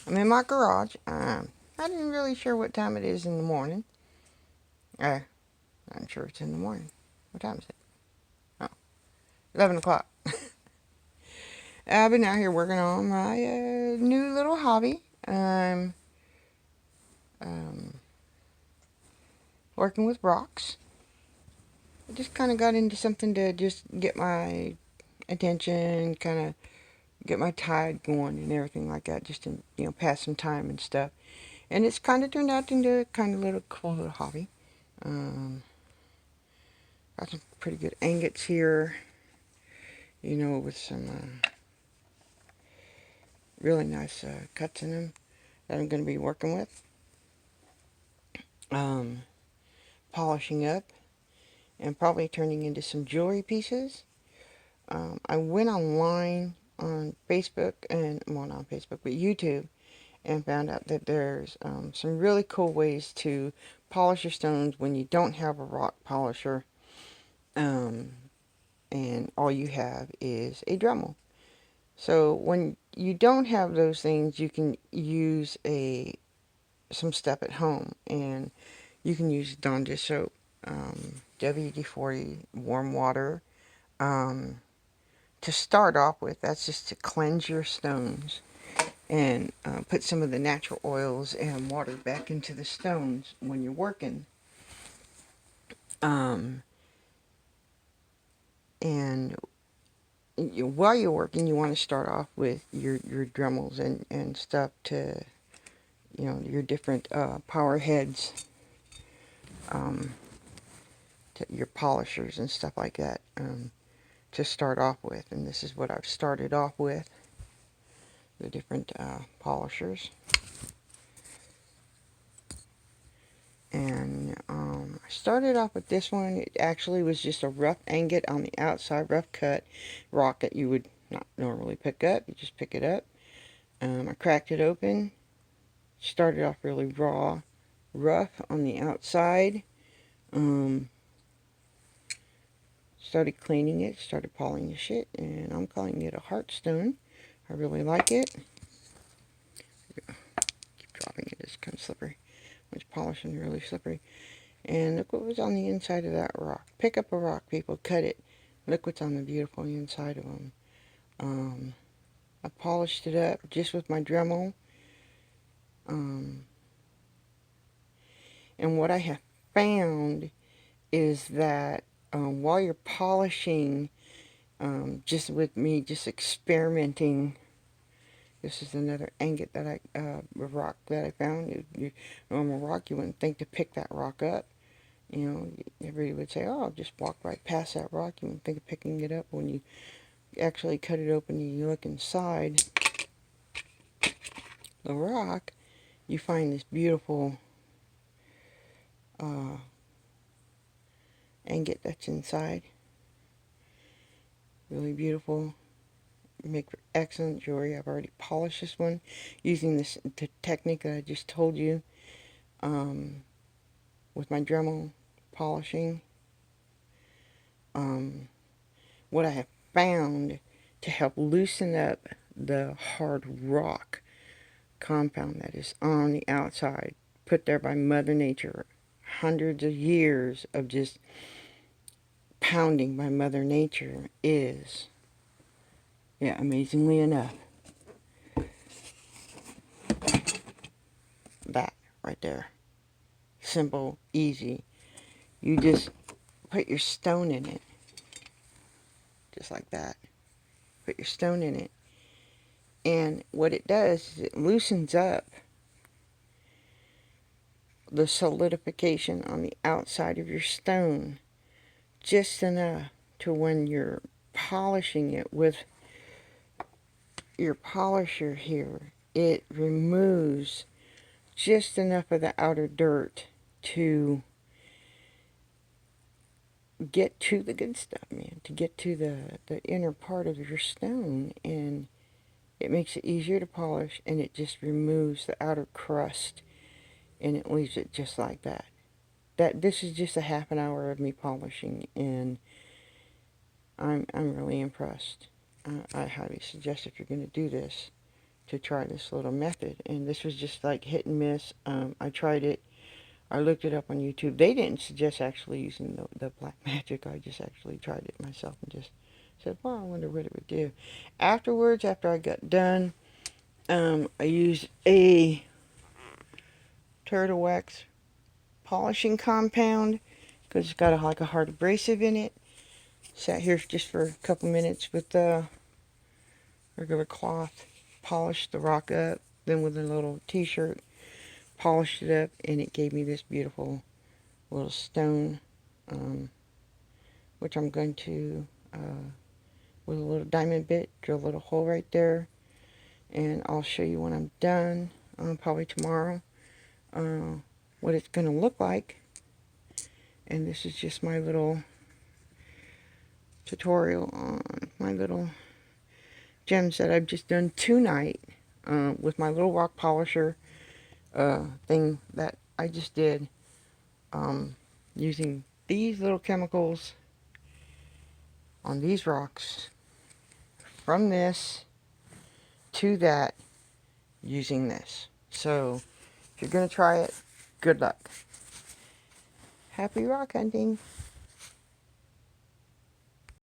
I'm in my garage. Not even really sure what time it is in the morning. I'm sure it's in the morning. What time is it? Oh, 11 o'clock. I've been out here working on my new little hobby. I'm um, working with rocks. I just kind of got into something to just get my attention, kind of get my tide going and everything like that, just to, pass some time and stuff. And it's kind of turned out into kind of little cool little hobby. Um, got some pretty good ingots here, with some really nice cuts in them that I'm going to be working with. Um, Polishing up and probably turning into some jewelry pieces. I went online on Facebook and, well, not on Facebook, but YouTube, and found out that there's some really cool ways to polish your stones when you don't have a rock polisher, um, and all you have is a Dremel. So when you don't have those things, you can use some stuff at home, and you can use Dawn dish soap, WD-40 warm water, um, to start off with. That's just to cleanse your stones and put some of the natural oils and water back into the stones when you're working. Um, and while you're working, you want to start off with your Dremels and stuff to, your different power heads, um, to your polishers and stuff like that, to start off with. And this is what I've started off with, the different polishers. And I started off with this one. It actually was just a rough ingot on the outside, rough cut rock that you would not normally pick up. You just pick it up. I cracked it open. Started off really raw, rough on the outside. Um, Started cleaning it, started polishing it, and I'm calling it a heartstone. I really like it. Keep dropping it, it's kind of slippery. When it's polishing, really slippery. And look what was on the inside of that rock. Pick up a rock, people, cut it. Look what's on the beautiful inside of them. I polished it up just with my Dremel. Um, and what I have found is that while you're polishing, just with me just experimenting, this is another ingot that a rock that I found. Normal rock, you wouldn't think to pick that rock up. Everybody would say, oh, just walk right past that rock. You wouldn't think of picking it up. When you actually cut it open and you look inside the rock, you find this beautiful uh, ingot that's inside. Really beautiful. Make for excellent jewelry. I've already polished this one using the technique that I just told you, with my Dremel polishing. What I have found to help loosen up the hard rock compound that is on the outside, put there by Mother Nature, hundreds of years of just pounding by Mother Nature, is, yeah, amazingly enough, that right there. Simple, easy. You just put your stone in it, just like that. Put your stone in it, and what it does is it loosens up the solidification on the outside of your stone just enough to when you're polishing it with your polisher here, it removes just enough of the outer dirt to get to the good stuff, man, to get to the inner part of your stone, and it makes it easier to polish, and it just removes the outer crust, and it leaves it just like that. This is just a half an hour of me polishing, and I'm really impressed. I highly suggest, if you're going to do this, to try this little method. And this was just like hit and miss. I tried it. I looked it up on YouTube. They didn't suggest actually using the black magic. I just actually tried it myself and just said, well, I wonder what it would do. Afterwards, after I got done, I used a turtle wax polishing compound because it's got like a hard abrasive in it. Sat here just for a couple minutes with the regular cloth, polished the rock up, then with a little t-shirt, polished it up, and it gave me this beautiful little stone, which I'm going to, with a little diamond bit, drill a little hole right there, and I'll show you when I'm done, probably tomorrow, what it's going to look like. And this is just my little tutorial on my little gems that I've just done tonight, with my little rock polisher thing that I just did, using these little chemicals on these rocks, from this to that, using this. So if you're going to try it, good luck. Happy rock hunting.